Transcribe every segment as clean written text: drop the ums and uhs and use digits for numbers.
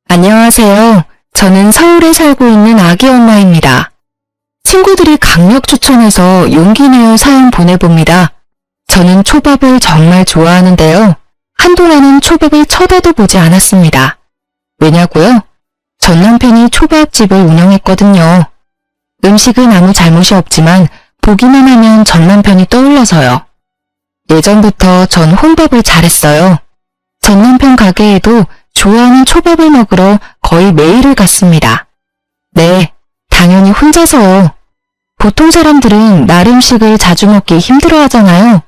안녕하세요. 저는 서울에 살고 있는 아기 엄마입니다. 친구들이 강력 추천해서 용기 내어 사연 보내봅니다. 저는 초밥을 정말 좋아하는데요. 한동안은 초밥을 쳐다도 보지 않았습니다. 왜냐고요? 전 남편이 초밥집을 운영했거든요. 음식은 아무 잘못이 없지만 보기만 하면 전 남편이 떠올라서요. 예전부터 전 혼밥을 잘했어요. 전 남편 가게에도 좋아하는 초밥을 먹으러 거의 매일을 갔습니다. 네, 당연히 혼자서요. 보통 사람들은 날 음식을 자주 먹기 힘들어 하잖아요.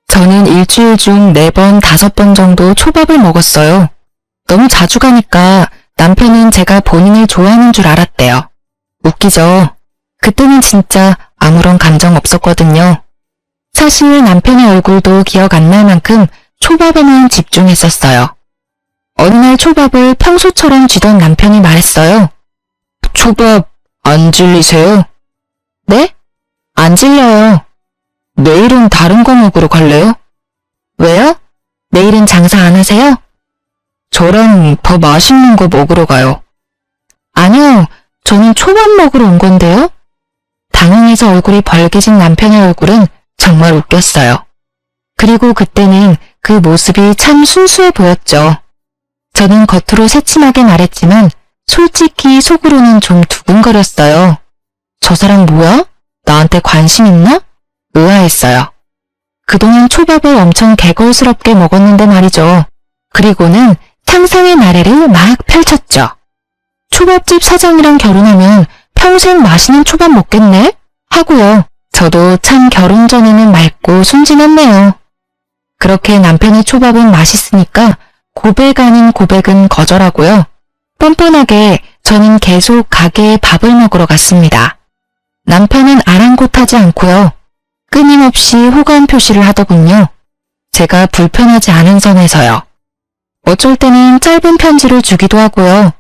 저는 일주일 중 4번, 5번 정도 초밥을 먹었어요. 너무 자주 가니까 남편은 제가 본인을 좋아하는 줄 알았대요. 웃기죠? 그때는 진짜 아무런 감정 없었거든요. 사실 남편의 얼굴도 기억 안 날 만큼 초밥에만 집중했었어요. 어느 날 초밥을 평소처럼 쥐던 남편이 말했어요. 초밥 안 질리세요? 네? 안 질려요. 내일은 다른 거 먹으러 갈래요? 왜요? 내일은 장사 안 하세요? 저랑 더 맛있는 거 먹으러 가요. 아니요, 저는 초밥 먹으러 온 건데요. 당황해서 얼굴이 벌개진 남편의 얼굴은 정말 웃겼어요. 그리고 그때는 그 모습이 참 순수해 보였죠. 저는 겉으로 새침하게 말했지만 솔직히 속으로는 좀 두근거렸어요. 저 사람 뭐야? 나한테 관심 있나? 의아했어요. 그동안 초밥을 엄청 개걸스럽게 먹었는데 말이죠. 그리고는 상상의 나래를 막 펼쳤죠. 초밥집 사장이랑 결혼하면 평생 맛있는 초밥 먹겠네? 하고요. 저도 참 결혼 전에는 맑고 순진했네요. 그렇게 남편의 초밥은 맛있으니까 고백 아닌 고백은 거절하고요. 뻔뻔하게 저는 계속 가게에 밥을 먹으러 갔습니다. 남편은 아랑곳하지 않고요. 끊임없이 호감 표시를 하더군요. 제가 불편하지 않은 선에서요. 어쩔 때는 짧은 편지를 주기도 하고요.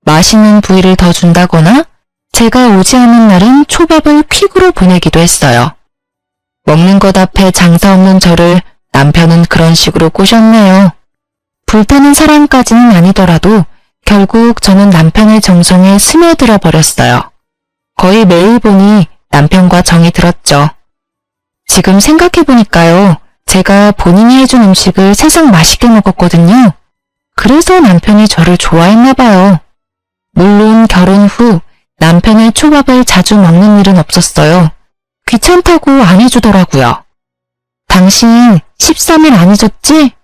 맛있는 부위를 더 준다거나 제가 오지 않는 날은 초밥을 퀵으로 보내기도 했어요. 먹는 것 앞에 장사 없는 저를 남편은 그런 식으로 꼬셨네요. 불타는 사랑까지는 아니더라도 결국 저는 남편의 정성에 스며들어 버렸어요. 거의 매일 보니 남편과 정이 들었죠. 지금 생각해보니까요. 제가 본인이 해준 음식을 세상 맛있게 먹었거든요. 그래서 남편이 저를 좋아했나 봐요. 물론 결혼 후 남편의 초밥을 자주 먹는 일은 없었어요. 귀찮다고 안 해주더라고요. 당신 13일 안 잊었지?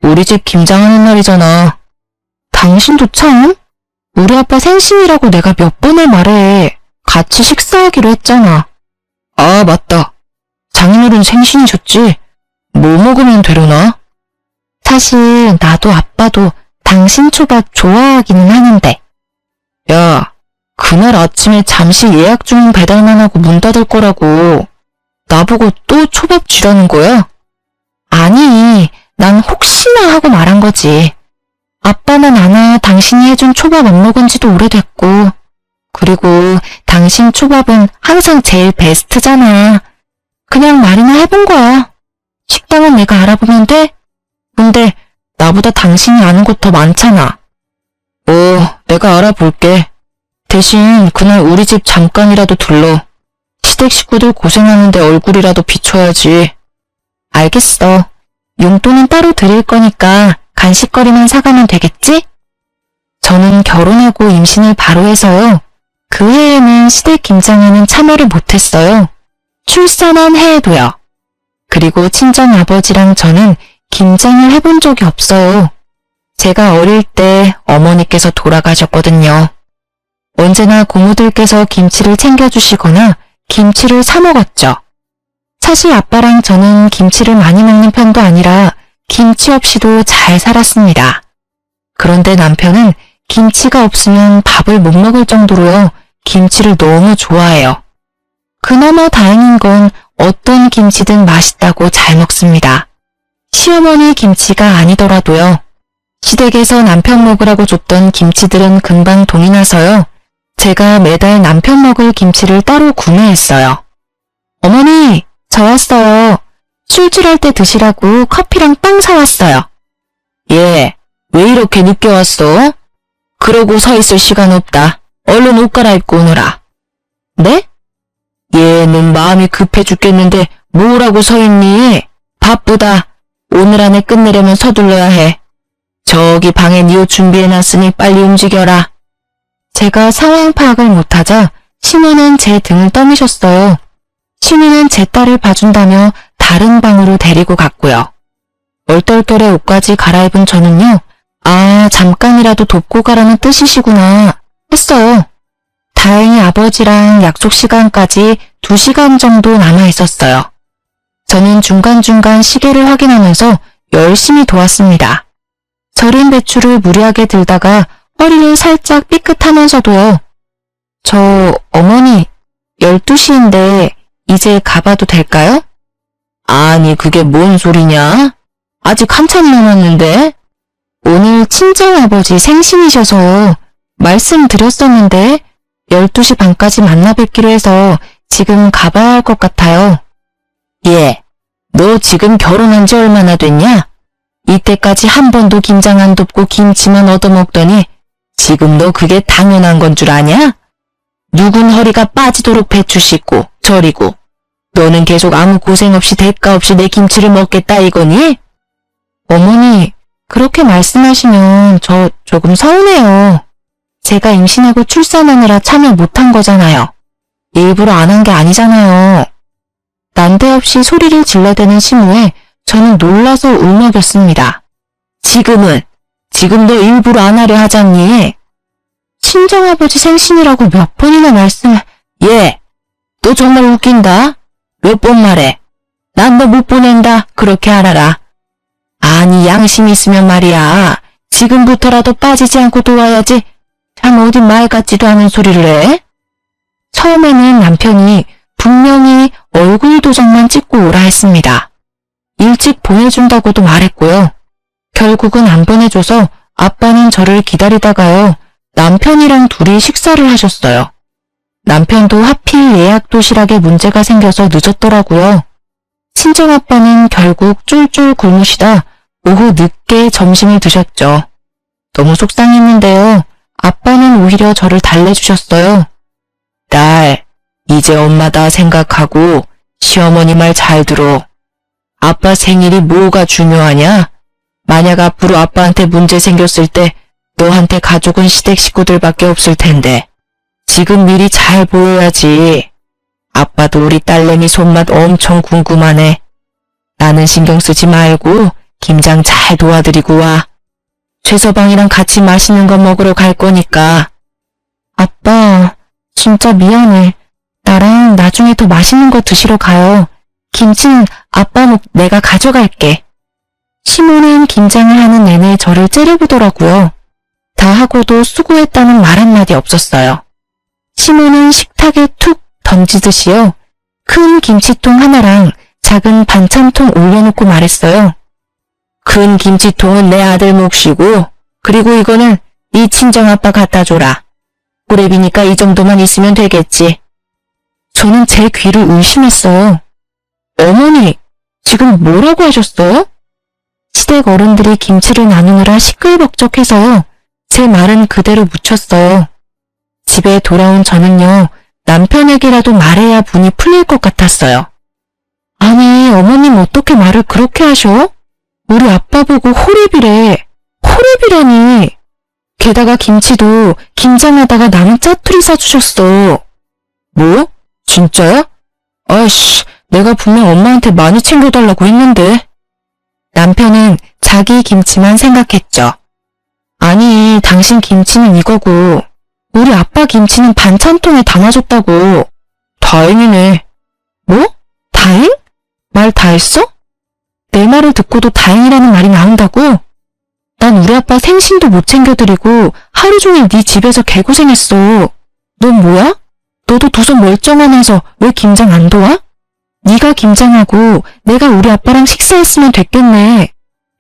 우리 집 김장하는 날이잖아. 당신도 참? 우리 아빠 생신이라고 내가 몇 번을 말해. 같이 식사하기로 했잖아. 아, 맞다. 장인어른 생신이셨지? 뭐 먹으면 되려나? 사실 나도 아빠도 당신 초밥 좋아하기는 하는데. 야, 그날 아침에 잠시 예약 주문 배달만 하고 문 닫을 거라고. 나보고 또 초밥 쥐라는 거야? 아니, 난 혹시나 하고 말한 거지. 아빠는 아나 당신이 해준 초밥 안 먹은 지도 오래됐고, 그리고 당신 초밥은 항상 제일 베스트잖아. 그냥 말이나 해본 거야. 식당은 내가 알아보면 돼? 근데 나보다 당신이 아는 곳 더 많잖아. 내가 알아볼게. 대신 그날 우리 집 잠깐이라도 들러. 시댁 식구들 고생하는데 얼굴이라도 비춰야지. 알겠어. 용돈은 따로 드릴 거니까 간식거리만 사가면 되겠지? 저는 결혼하고 임신을 바로 해서요. 그 해에는 시댁 김장에는 참여를 못했어요. 출산한 해에도요. 그리고 친정아버지랑 저는 김장을 해본 적이 없어요. 제가 어릴 때 어머니께서 돌아가셨거든요. 언제나 고모들께서 김치를 챙겨주시거나 김치를 사 먹었죠. 사실 아빠랑 저는 김치를 많이 먹는 편도 아니라 김치 없이도 잘 살았습니다. 그런데 남편은 김치가 없으면 밥을 못 먹을 정도로요. 김치를 너무 좋아해요. 그나마 다행인 건 어떤 김치든 맛있다고 잘 먹습니다. 시어머니 김치가 아니더라도요. 시댁에서 남편 먹으라고 줬던 김치들은 금방 동이 나서요. 제가 매달 남편 먹을 김치를 따로 구매했어요. 어머니, 저 왔어요. 술집할 때 드시라고 커피랑 빵 사왔어요. 예, 왜 이렇게 늦게 왔어? 그러고 서 있을 시간 없다. 얼른 옷 갈아입고 오너라. 네? 얘는 마음이 급해 죽겠는데 뭐라고 서 있니? 바쁘다. 오늘 안에 끝내려면 서둘러야 해. 저기 방에 네 옷 준비해놨으니 빨리 움직여라. 제가 상황 파악을 못하자 신우는 제 등을 떠미셨어요. 신우는 제 딸을 봐준다며 다른 방으로 데리고 갔고요. 얼떨결에 옷까지 갈아입은 저는요. 아, 잠깐이라도 돕고 가라는 뜻이시구나 했어요. 다행히 아버지랑 약속 시간까지 2시간 정도 남아 있었어요. 저는 중간중간 시계를 확인하면서 열심히 도왔습니다. 절인 배추를 무리하게 들다가 허리를 살짝 삐끗하면서도요. 저 어머니 12시인데 이제 가봐도 될까요? 아니 그게 뭔 소리냐? 아직 한참 남았는데? 오늘 친정아버지 생신이셔서 말씀드렸었는데 12시 반까지 만나 뵙기로 해서 지금 가봐야 할 것 같아요. 예, 너 지금 결혼한 지 얼마나 됐냐? 이때까지 한 번도 김장 안 돕고 김치만 얻어먹더니 지금 너 그게 당연한 건 줄 아냐? 누군 허리가 빠지도록 배추 씻고 절이고 너는 계속 아무 고생 없이 대가 없이 내 김치를 먹겠다 이거니? 어머니, 그렇게 말씀하시면 저 조금 서운해요. 제가 임신하고 출산하느라 참여 못한 거잖아요. 일부러 안 한 게 아니잖아요. 난데없이 소리를 질러대는 신우에 저는 놀라서 울먹였습니다. 지금 너 일부러 안 하려 하잖니? 친정아버지 생신이라고 몇 번이나 말씀을... 예, 너 정말 웃긴다. 몇 번 말해. 난 너 못 보낸다. 그렇게 알아라. 아니 양심 있으면 말이야. 지금부터라도 빠지지 않고 도와야지. 참 어디 말 같지도 않은 소리를 해? 처음에는 남편이 분명히 얼굴 도장만 찍고 오라 했습니다. 일찍 보내준다고도 말했고요. 결국은 안 보내줘서 아빠는 저를 기다리다가요. 남편이랑 둘이 식사를 하셨어요. 남편도 하필 예약 도시락에 문제가 생겨서 늦었더라고요. 친정아빠는 결국 쫄쫄 굶으시다 오후 늦게 점심을 드셨죠. 너무 속상했는데요. 아빠는 오히려 저를 달래주셨어요. 딸, 이제 엄마다 생각하고 시어머니 말 잘 들어. 아빠 생일이 뭐가 중요하냐? 만약 앞으로 아빠한테 문제 생겼을 때 너한테 가족은 시댁 식구들밖에 없을 텐데 지금 미리 잘 보여야지. 아빠도 우리 딸내미 손맛 엄청 궁금하네. 나는 신경 쓰지 말고 김장 잘 도와드리고 와. 최서방이랑 같이 맛있는 거 먹으러 갈 거니까. 아빠, 진짜 미안해. 나랑 나중에 더 맛있는 거 드시러 가요. 김치는 아빠 목 내가 가져갈게. 시모는 김장을 하는 내내 저를 째려보더라고요. 다 하고도 수고했다는 말 한마디 없었어요. 시모는 식탁에 툭 던지듯이요. 큰 김치통 하나랑 작은 반찬통 올려놓고 말했어요. 큰 김치통은 내 아들 몫이고 그리고 이거는 네 친정아빠 갖다 줘라. 꾸레비니까 이 정도만 있으면 되겠지. 저는 제 귀를 의심했어요. 어머니, 지금 뭐라고 하셨어요? 시댁 어른들이 김치를 나누느라 시끌벅적해서요. 제 말은 그대로 묻혔어요. 집에 돌아온 저는요. 남편에게라도 말해야 분이 풀릴 것 같았어요. 아니, 어머님 어떻게 말을 그렇게 하셔? 우리 아빠 보고 호랩이래. 호랩이라니. 게다가 김치도 김장하다가 남은 짜투리 사주셨어. 뭐? 진짜야? 아이씨, 내가 분명 엄마한테 많이 챙겨달라고 했는데. 남편은 자기 김치만 생각했죠. 아니, 당신 김치는 이거고 우리 아빠 김치는 반찬통에 담아줬다고. 다행이네. 뭐? 다행? 말 다 했어? 내 말을 듣고도 다행이라는 말이 나온다고? 난 우리 아빠 생신도 못 챙겨드리고 하루 종일 네 집에서 개고생했어. 넌 뭐야? 너도 두 손 멀쩡하면서 왜 김장 안 도와? 네가 김장하고 내가 우리 아빠랑 식사했으면 됐겠네.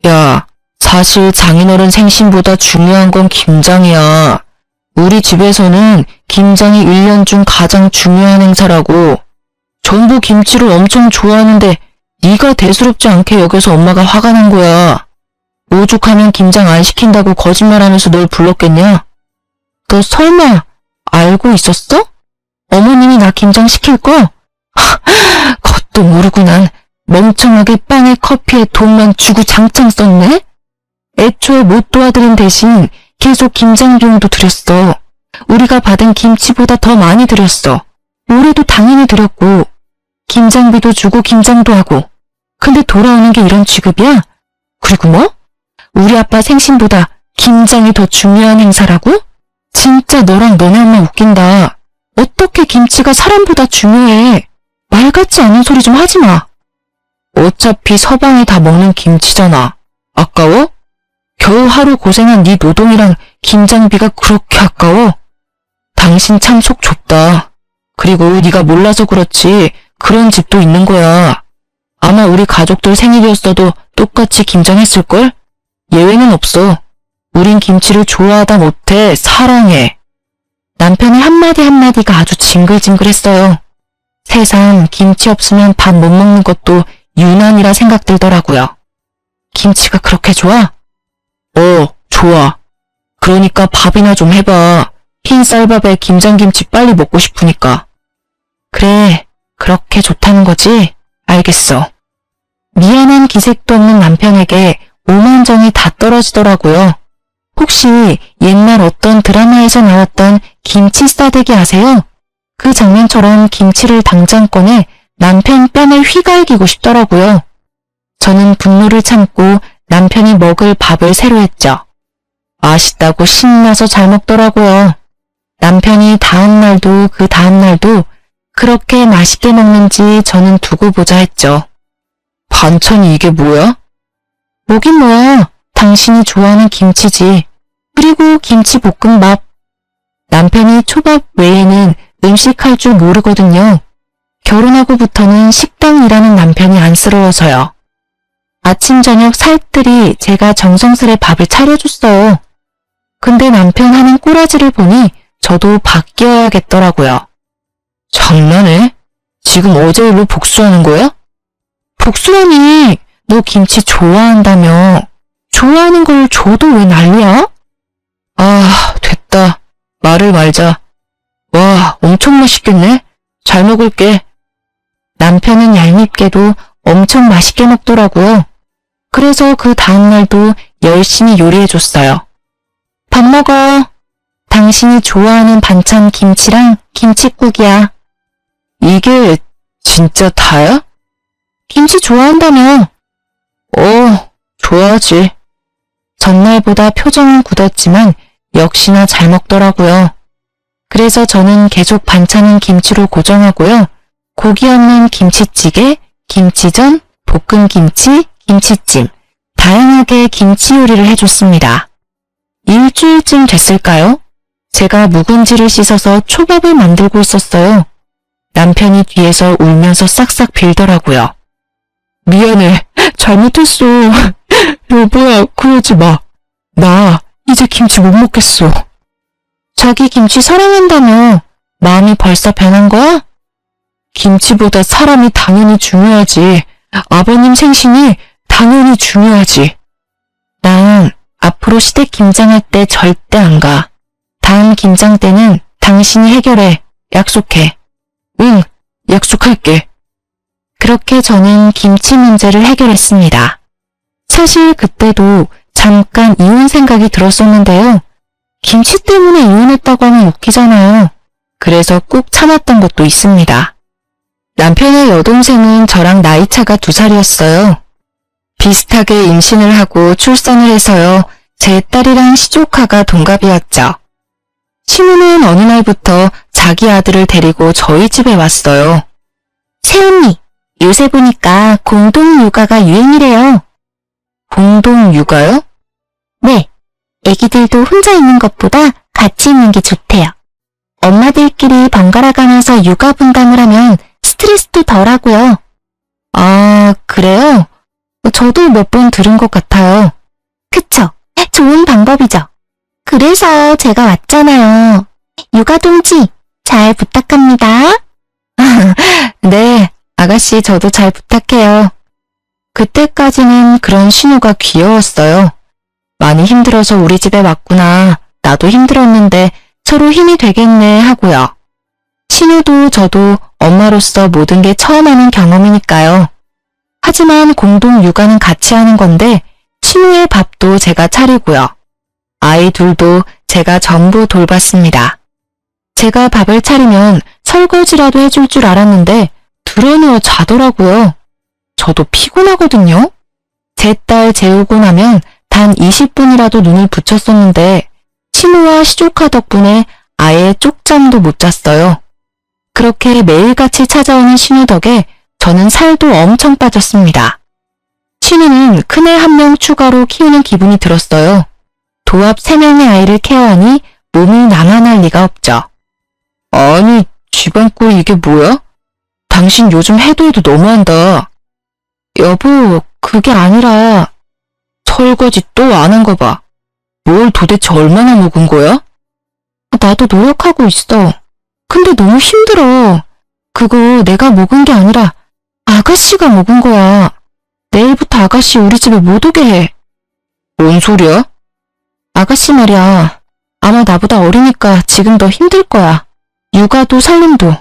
야, 사실 장인어른 생신보다 중요한 건 김장이야. 우리 집에서는 김장이 1년 중 가장 중요한 행사라고. 전부 김치를 엄청 좋아하는데 네가 대수롭지 않게 여겨서 엄마가 화가 난 거야. 오죽하면 김장 안 시킨다고 거짓말하면서 널 불렀겠냐? 너 설마 알고 있었어? 어머님이 나 김장 시킬 거? 그것도 모르고 난 멍청하게 빵에 커피에 돈만 주고 장창 썼네? 애초에 못 도와드린 대신 계속 김장 비용도 드렸어. 우리가 받은 김치보다 더 많이 드렸어. 올해도 당연히 드렸고 김장비도 주고 김장도 하고. 근데 돌아오는 게 이런 취급이야? 그리고 뭐? 우리 아빠 생신보다 김장이 더 중요한 행사라고? 진짜 너랑 너네 엄마 웃긴다. 어떻게 김치가 사람보다 중요해? 말 같지 않은 소리 좀 하지 마. 어차피 서방이 다 먹는 김치잖아. 아까워? 겨우 하루 고생한 네 노동이랑 김장비가 그렇게 아까워? 당신 참 속 좁다. 그리고 네가 몰라서 그렇지 그런 집도 있는 거야. 아마 우리 가족들 생일이었어도 똑같이 김장했을걸? 예외는 없어. 우린 김치를 좋아하다 못해 사랑해. 남편의 한마디 한마디가 아주 징글징글했어요. 세상 김치 없으면 밥 못 먹는 것도 유난이라 생각들더라고요. 김치가 그렇게 좋아? 좋아. 그러니까 밥이나 좀 해봐. 흰 쌀밥에 김장김치 빨리 먹고 싶으니까. 그래, 그렇게 좋다는 거지? 알겠어. 미안한 기색도 없는 남편에게 오만정이 다 떨어지더라고요. 혹시 옛날 어떤 드라마에서 나왔던 김치 싸대기 아세요? 그 장면처럼 김치를 당장 꺼내 남편 뺨을 휘갈기고 싶더라고요. 저는 분노를 참고 남편이 먹을 밥을 새로 했죠. 맛있다고 신나서 잘 먹더라고요. 남편이 다음 날도 그 다음 날도 그렇게 맛있게 먹는지 저는 두고 보자 했죠. 반찬이 이게 뭐야? 뭐긴 뭐야. 당신이 좋아하는 김치지. 그리고 김치볶음밥. 남편이 초밥 외에는 음식할 줄 모르거든요. 결혼하고부터는 식당 일하는 남편이 안쓰러워서요. 아침 저녁 살뜰히 제가 정성스레 밥을 차려줬어요. 근데 남편 하는 꼬라지를 보니 저도 바뀌어야겠더라고요. 장난해? 지금 어제 일로 복수하는 거야? 복수라니, 너 김치 좋아한다며. 좋아하는 걸 줘도 왜 난리야? 됐다. 말을 말자. 와, 엄청 맛있겠네. 잘 먹을게. 남편은 얄밉게도 엄청 맛있게 먹더라고요. 그래서 그 다음날도 열심히 요리해줬어요. 밥 먹어. 당신이 좋아하는 반찬 김치랑 김칫국이야. 이게 진짜 다야? 김치 좋아한다며. 좋아하지. 전날보다 표정은 굳었지만 역시나 잘 먹더라고요. 그래서 저는 계속 반찬은 김치로 고정하고요. 고기 없는 김치찌개, 김치전, 볶음김치, 김치찜, 다양하게 김치 요리를 해줬습니다. 일주일쯤 됐을까요? 제가 묵은지를 씻어서 초밥을 만들고 있었어요. 남편이 뒤에서 울면서 싹싹 빌더라고요. 미안해. 잘못했어. 여보야, 그러지 마. 나 이제 김치 못 먹겠어. 자기 김치 사랑한다며. 마음이 벌써 변한 거야? 김치보다 사람이 당연히 중요하지. 아버님 생신이 당연히 중요하지. 난 앞으로 시댁 김장할 때 절대 안 가. 다음 김장 때는 당신이 해결해. 약속해. 응, 약속할게. 그렇게 저는 김치 문제를 해결했습니다. 사실 그때도 잠깐 이혼 생각이 들었었는데요. 김치 때문에 이혼했다고 하면 웃기잖아요. 그래서 꾹 참았던 것도 있습니다. 남편의 여동생은 저랑 나이차가 2살이었어요. 비슷하게 임신을 하고 출산을 해서요. 제 딸이랑 시조카가 동갑이었죠. 신우는 어느 날부터 자기 아들을 데리고 저희 집에 왔어요. 새언니, 요새 보니까 공동육아가 유행이래요. 공동육아요? 네, 애기들도 혼자 있는 것보다 같이 있는 게 좋대요. 엄마들끼리 번갈아 가면서 육아 분담을 하면 스트레스도 덜하고요. 아, 그래요? 저도 몇 번 들은 것 같아요. 그쵸? 좋은 방법이죠. 그래서 제가 왔잖아요. 육아동지, 잘 부탁합니다. 네, 아가씨 저도 잘 부탁해요. 그때까지는 그런 신호가 귀여웠어요. 많이 힘들어서 우리 집에 왔구나. 나도 힘들었는데 서로 힘이 되겠네 하고요. 신우도 저도 엄마로서 모든 게 처음 하는 경험이니까요. 하지만 공동 육아는 같이 하는 건데 신우의 밥도 제가 차리고요. 아이 둘도 제가 전부 돌봤습니다. 제가 밥을 차리면 설거지라도 해줄 줄 알았는데 드러누워 자더라고요. 저도 피곤하거든요. 제 딸 재우고 나면 단 20분이라도 눈을 붙였었는데 신우와 시조카 덕분에 아예 쪽잠도 못 잤어요. 그렇게 매일같이 찾아오는 신우 덕에 저는 살도 엄청 빠졌습니다. 신우는 큰애 한 명 추가로 키우는 기분이 들었어요. 도합 3명의 아이를 케어하니 몸이 나만할 리가 없죠. 아니, 집안꼴 이게 뭐야? 당신 요즘 해도 너무한다. 여보, 그게 아니라 설거지 또 안 한 거 봐. 뭘 도대체 얼마나 먹은 거야? 나도 노력하고 있어. 근데 너무 힘들어. 그거 내가 먹은 게 아니라 아가씨가 먹은 거야. 내일부터 아가씨 우리 집에 못 오게 해. 뭔 소리야? 아가씨 말이야. 아마 나보다 어리니까 지금 더 힘들 거야. 육아도 살림도.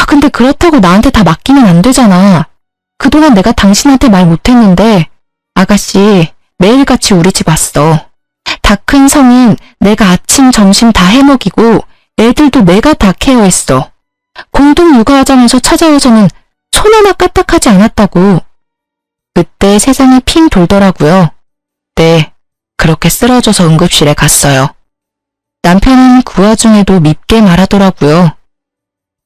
근데 그렇다고 나한테 다 맡기면 안 되잖아. 그동안 내가 당신한테 말 못했는데 아가씨 매일같이 우리 집 왔어. 다 큰 성인 내가 아침 점심 다 해먹이고 애들도 내가 다 케어했어. 공동 육아하자면서 찾아와서는 손 하나 까딱하지 않았다고. 그때 세상이 핑 돌더라고요. 네, 그렇게 쓰러져서 응급실에 갔어요. 남편은 그 와중에도 밉게 말하더라고요.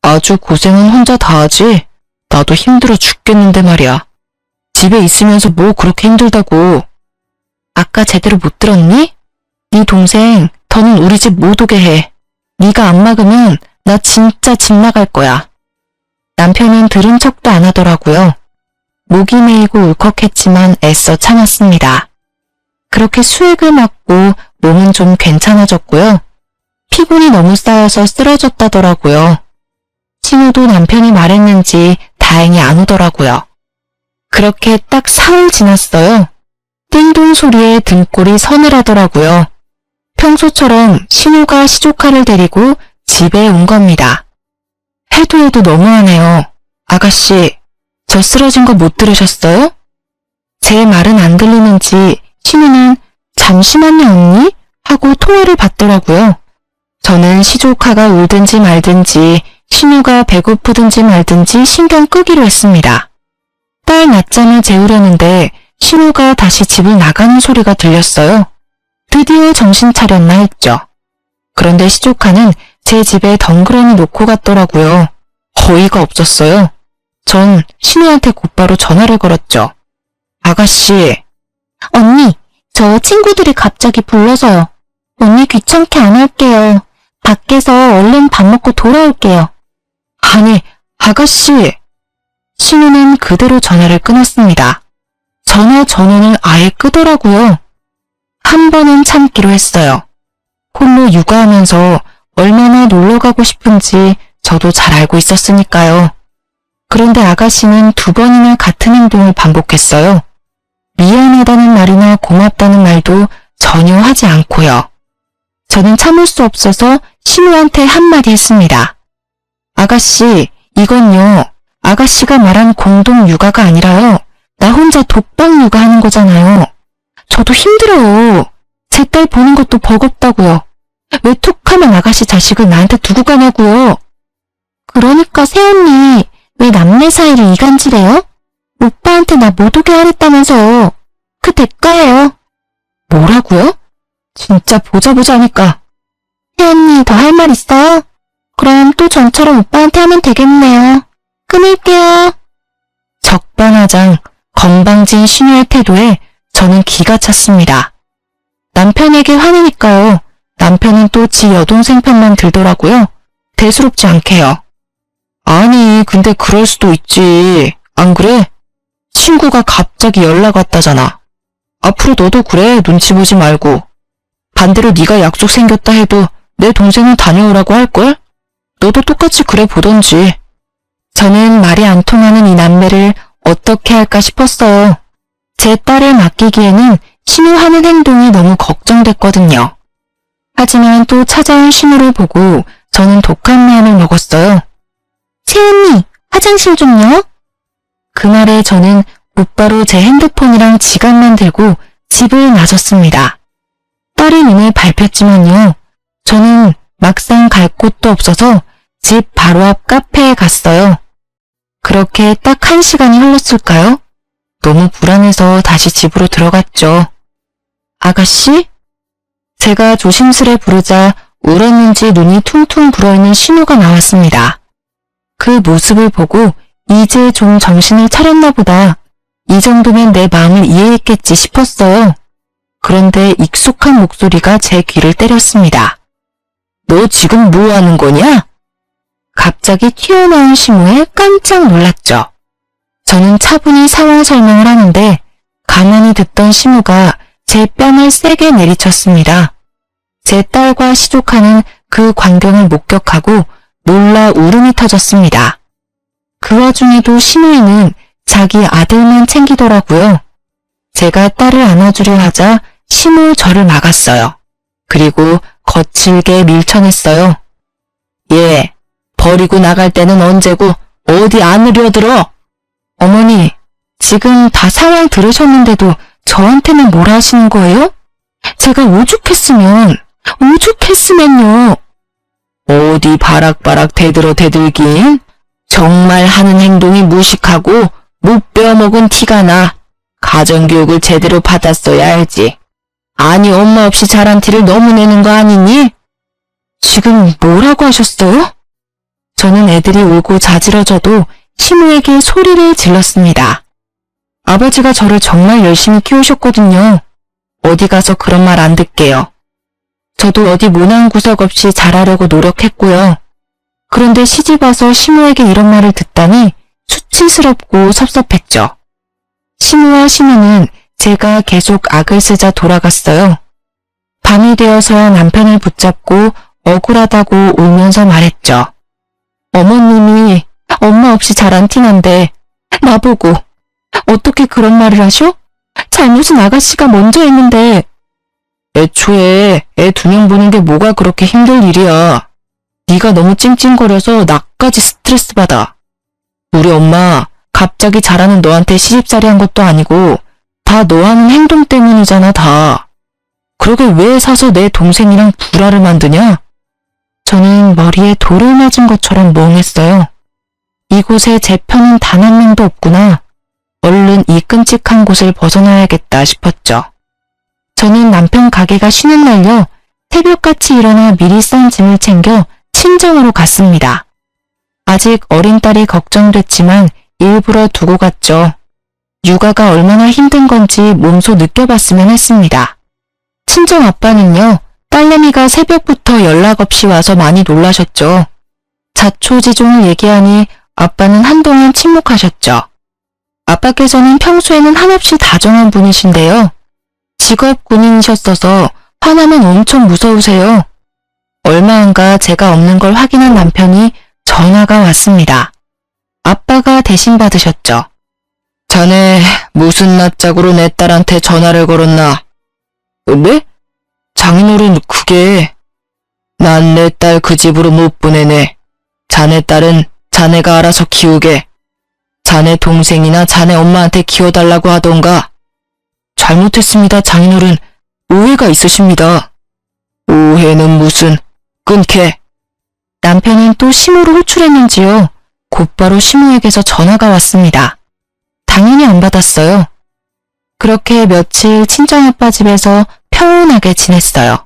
아주 고생은 혼자 다 하지. 나도 힘들어 죽겠는데 말이야. 집에 있으면서 뭐 그렇게 힘들다고. 아까 제대로 못 들었니? 네 동생 더는 우리 집 못 오게 해. 네가 안 막으면 나 진짜 집 나갈 거야. 남편은 들은 척도 안 하더라고요. 목이 메이고 울컥했지만 애써 참았습니다. 그렇게 수액을 맞고 몸은 좀 괜찮아졌고요. 피곤이 너무 쌓여서 쓰러졌다더라고요. 신우도 남편이 말했는지 다행히 안 오더라고요. 그렇게 딱 사흘 지났어요. 띵동 소리에 등골이 서늘하더라고요. 평소처럼 신우가 시조카를 데리고 집에 온 겁니다. 해도 너무하네요. 아가씨, 저 쓰러진 거 못 들으셨어요? 제 말은 안 들리는지 신우는 잠시만요 언니? 하고 통화를 받더라고요. 저는 시조카가 울든지 말든지 신우가 배고프든지 말든지 신경 끄기로 했습니다. 딸 낮잠을 재우려는데 신우가 다시 집을 나가는 소리가 들렸어요. 드디어 정신 차렸나 했죠. 그런데 시조카는 제 집에 덩그러니 놓고 갔더라고요. 어이가 없었어요. 전 신우한테 곧바로 전화를 걸었죠. 아가씨. 언니, 저 친구들이 갑자기 불러서요. 언니 귀찮게 안 할게요. 밖에서 얼른 밥 먹고 돌아올게요. 아니, 아가씨. 신우는 그대로 전화를 끊었습니다. 전화 전원을 아예 끄더라고요. 한 번은 참기로 했어요. 홀로 육아하면서 얼마나 놀러가고 싶은지 저도 잘 알고 있었으니까요. 그런데 아가씨는 2번이나 같은 행동을 반복했어요. 미안하다는 말이나 고맙다는 말도 전혀 하지 않고요. 저는 참을 수 없어서 신우한테 한마디 했습니다. 아가씨, 이건요. 아가씨가 말한 공동 육아가 아니라요. 나 혼자 독방 육아하는 거잖아요. 저도 힘들어요. 제 딸 보는 것도 버겁다고요. 왜 툭하면 아가씨 자식을 나한테 두고 가냐고요. 그러니까 새언니 왜 남매 사이를 이간질해요? 오빠한테 나 못 오게 하랬다면서. 그 대가예요. 뭐라고요? 진짜 보자 하니까. 새언니 더 할 말 있어요? 그럼 또 전처럼 오빠한테 하면 되겠네요. 끊을게요. 적반하장 건방진 신우의 태도에 저는 기가 찼습니다. 남편에게 화내니까요. 남편은 또 지 여동생 편만 들더라고요. 대수롭지 않게요. 아니, 근데 그럴 수도 있지. 안 그래? 친구가 갑자기 연락 왔다잖아. 앞으로 너도 그래. 눈치 보지 말고. 반대로 네가 약속 생겼다 해도 내 동생은 다녀오라고 할걸? 너도 똑같이 그래 보던지. 저는 말이 안 통하는 이 남매를 어떻게 할까 싶었어요. 제 딸을 맡기기에는 신우 하는 행동이 너무 걱정됐거든요. 하지만 또 찾아온 신우를 보고 저는 독한 마음을 먹었어요. 채은이, 화장실 좀요. 그 말에 저는 곧바로 제 핸드폰이랑 지갑만 들고 집을 나섰습니다. 딸의 눈을 밟혔지만요. 저는 막상 갈 곳도 없어서 집 바로 앞 카페에 갔어요. 그렇게 딱 1시간이 흘렀을까요? 너무 불안해서 다시 집으로 들어갔죠. 아가씨? 제가 조심스레 부르자 울었는지 눈이 퉁퉁 불어있는 신우가 나왔습니다. 그 모습을 보고 이제 좀 정신을 차렸나 보다. 이 정도면 내 마음을 이해했겠지 싶었어요. 그런데 익숙한 목소리가 제 귀를 때렸습니다. 너 지금 뭐 하는 거냐? 갑자기 튀어나온 신우에 깜짝 놀랐죠. 저는 차분히 상황 설명을 하는데 가만히 듣던 신우가 제 뺨을 세게 내리쳤습니다. 제 딸과 시족하는 그 광경을 목격하고 놀라 울음이 터졌습니다. 그 와중에도 신우이는 자기 아들만 챙기더라고요. 제가 딸을 안아주려 하자 신우 저를 막았어요. 그리고 거칠게 밀쳐냈어요. 얘, 버리고 나갈 때는 언제고 어디 안으려 들어? 어머니, 지금 다 상황 들으셨는데도 저한테는 뭐라 하시는 거예요? 제가 오죽했으면요. 어디 바락바락 대들긴? 정말 하는 행동이 무식하고 못 배워먹은 티가 나. 가정교육을 제대로 받았어야 알지. 아니 엄마 없이 자란 티를 너무 내는 거 아니니? 지금 뭐라고 하셨어요? 저는 애들이 울고 자지러져도 신우에게 소리를 질렀습니다. 아버지가 저를 정말 열심히 키우셨거든요. 어디 가서 그런 말 안 듣게요. 저도 어디 모난 구석 없이 잘하려고 노력했고요. 그런데 시집와서 신우에게 이런 말을 듣다니 수치스럽고 섭섭했죠. 신우와 신우는 제가 계속 악을 쓰자 돌아갔어요. 밤이 되어서야 남편을 붙잡고 억울하다고 울면서 말했죠. 어머님이 엄마 없이 자란 티난데 나보고 어떻게 그런 말을 하셔? 잘못은 아가씨가 먼저 했는데. 애초에 애 2명 보는 게 뭐가 그렇게 힘들 일이야. 네가 너무 찡찡거려서 나까지 스트레스 받아. 우리 엄마 갑자기 잘하는 너한테 시집살이 한 것도 아니고 다 너 하는 행동 때문이잖아 다. 그러게 왜 사서 내 동생이랑 불화를 만드냐? 저는 머리에 돌을 맞은 것처럼 멍했어요. 이곳에 제 편은 단 한 명도 없구나. 얼른 이 끔찍한 곳을 벗어나야겠다 싶었죠. 저는 남편 가게가 쉬는 날요. 새벽같이 일어나 미리 싼 짐을 챙겨 친정으로 갔습니다. 아직 어린 딸이 걱정됐지만 일부러 두고 갔죠. 육아가 얼마나 힘든 건지 몸소 느껴봤으면 했습니다. 친정 아빠는요. 딸내미가 새벽부터 연락 없이 와서 많이 놀라셨죠. 자초지종을 얘기하니 아빠는 한동안 침묵하셨죠. 아빠께서는 평소에는 한없이 다정한 분이신데요. 직업 군인이셨어서 화나면 엄청 무서우세요. 얼마 안가 제가 없는 걸 확인한 남편이 전화가 왔습니다. 아빠가 대신 받으셨죠. 자네 무슨 낯짝으로 내 딸한테 전화를 걸었나? 네? 장인어른 그게... 난 내 딸 그 집으로 못 보내네. 자네 딸은 자네가 알아서 키우게. 자네 동생이나 자네 엄마한테 키워달라고 하던가. 잘못했습니다, 장인어른. 오해가 있으십니다. 오해는 무슨... 끊게. 남편은 또 신우로 호출했는지요. 곧바로 신우에게서 전화가 왔습니다. 당연히 안 받았어요. 그렇게 며칠 친정아빠 집에서 평온하게 지냈어요.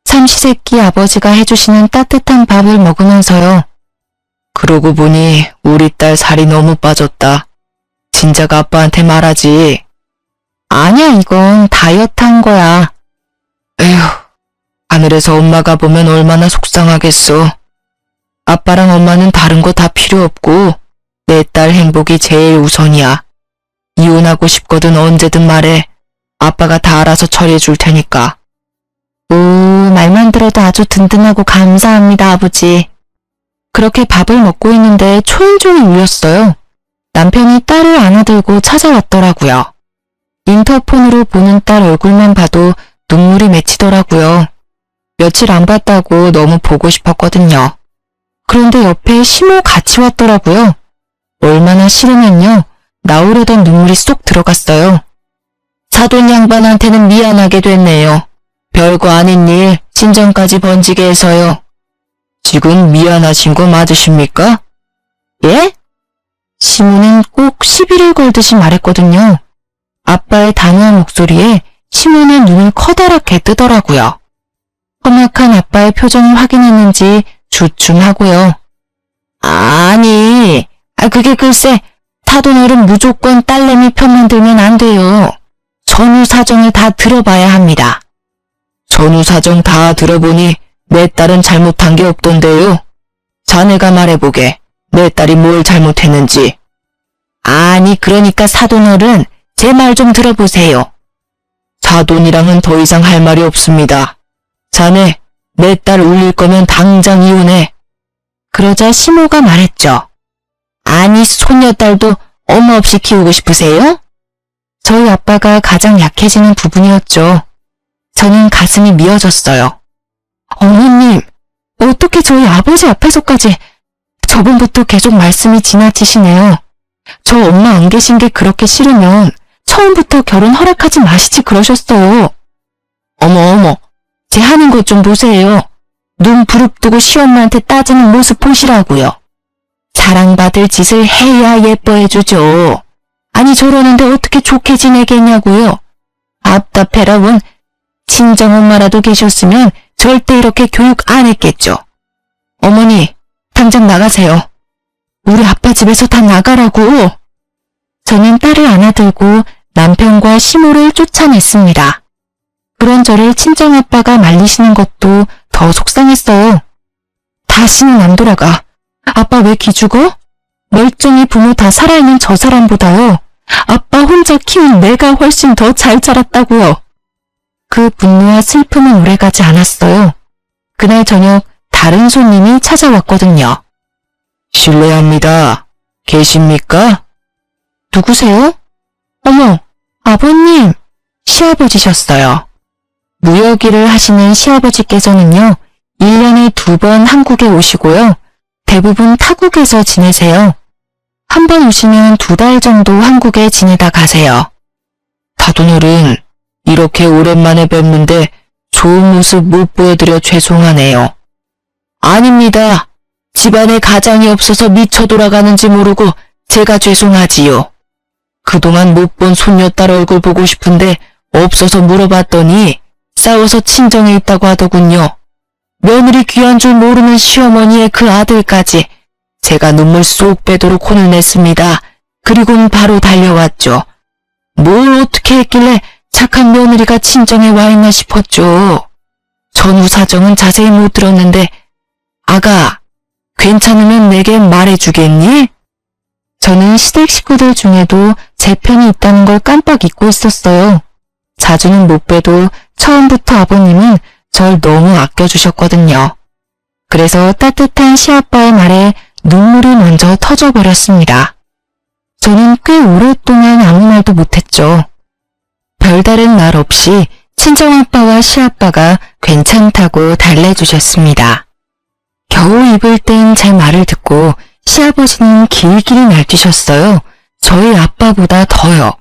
삼시세끼 아버지가 해주시는 따뜻한 밥을 먹으면서요. 그러고 보니 우리 딸 살이 너무 빠졌다. 진작 아빠한테 말하지. 아니야, 이건 다이어트 한 거야. 에휴, 하늘에서 엄마가 보면 얼마나 속상하겠어. 아빠랑 엄마는 다른 거 다 필요 없고 내 딸 행복이 제일 우선이야. 이혼하고 싶거든 언제든 말해. 아빠가 다 알아서 처리해 줄 테니까. 오, 말만 들어도 아주 든든하고 감사합니다, 아버지. 그렇게 밥을 먹고 있는데 초인종이 울렸어요. 남편이 딸을 안아들고 찾아왔더라고요. 인터폰으로 보는 딸 얼굴만 봐도 눈물이 맺히더라고요. 며칠 안 봤다고 너무 보고 싶었거든요. 그런데 옆에 시모 같이 왔더라고요. 얼마나 싫으면요. 나오려던 눈물이 쏙 들어갔어요. 사돈 양반한테는 미안하게 됐네요. 별거 아닌 일 친정까지 번지게 해서요. 지금 미안하신 거 맞으십니까? 예? 시모는 꼭 시비를 걸듯이 말했거든요. 아빠의 단호한 목소리에 시모는 눈을 커다랗게 뜨더라고요. 험악한 아빠의 표정을 확인했는지 주춤하고요. 아니, 그게 글쎄 사돈어른 무조건 딸내미 편만 들면 안 돼요. 전후 사정을 다 들어봐야 합니다. 전후 사정 다 들어보니 내 딸은 잘못한 게 없던데요. 자네가 말해보게. 내 딸이 뭘 잘못했는지. 아니 그러니까 사돈어른 제 말 좀 들어보세요. 사돈이랑은 더 이상 할 말이 없습니다. 자네 내 딸 울릴 거면 당장 이혼해. 그러자 시모가 말했죠. 아니 손녀딸도 엄마 없이 키우고 싶으세요? 저희 아빠가 가장 약해지는 부분이었죠. 저는 가슴이 미어졌어요. 어머님, 어떻게 저희 아버지 앞에서까지. 저번부터 계속 말씀이 지나치시네요. 저 엄마 안 계신 게 그렇게 싫으면 처음부터 결혼 허락하지 마시지 그러셨어요. 어머, 제 하는 것 좀 보세요. 눈 부릅뜨고 시엄마한테 따지는 모습 보시라고요. 사랑받을 짓을 해야 예뻐해주죠. 아니 저러는데 어떻게 좋게 지내겠냐고요. 답답해라 원. 친정엄마라도 계셨으면 절대 이렇게 교육 안 했겠죠. 어머니, 당장 나가세요. 우리 아빠 집에서 다 나가라고. 저는 딸을 안아들고 남편과 시모를 쫓아냈습니다. 그런 저를 친정아빠가 말리시는 것도 더 속상했어요. 다시는 안 돌아가. 아빠 왜 기죽어? 멀쩡히 부모 다 살아있는 저 사람보다요. 아빠 혼자 키운 내가 훨씬 더 잘 자랐다고요. 그 분노와 슬픔은 오래가지 않았어요. 그날 저녁 다른 손님이 찾아왔거든요. 실례합니다. 계십니까? 누구세요? 어머, 아버님, 시아버지셨어요. 무역일을 하시는 시아버지께서는요, 1년에 2번 한국에 오시고요. 대부분 타국에서 지내세요. 한 번 오시면 2달 정도 한국에 지내다 가세요. 사돈어른, 이렇게 오랜만에 뵙는데 좋은 모습 못 보여드려 죄송하네요. 아닙니다. 집안에 가장이 없어서 미쳐 돌아가는지 모르고 제가 죄송하지요. 그동안 못 본 손녀딸 얼굴 보고 싶은데 없어서 물어봤더니 싸워서 친정에 있다고 하더군요. 며느리 귀한 줄 모르는 시어머니의 그 아들까지. 제가 눈물 쏙 빼도록 혼을 냈습니다. 그리고는 바로 달려왔죠. 뭘 어떻게 했길래 착한 며느리가 친정에 와 있나 싶었죠. 전후 사정은 자세히 못 들었는데 아가, 괜찮으면 내게 말해주겠니? 저는 시댁 식구들 중에도 제 편이 있다는 걸 깜빡 잊고 있었어요. 자주는 못 뵈도 처음부터 아버님은 절 너무 아껴주셨거든요. 그래서 따뜻한 시아빠의 말에 눈물이 먼저 터져버렸습니다. 저는 꽤 오랫동안 아무 말도 못했죠. 별다른 말 없이 친정아빠와 시아빠가 괜찮다고 달래주셨습니다. 겨우 입을 땐 제 말을 듣고 시아버지는 길길이 날뛰셨어요. 저희 아빠보다 더요.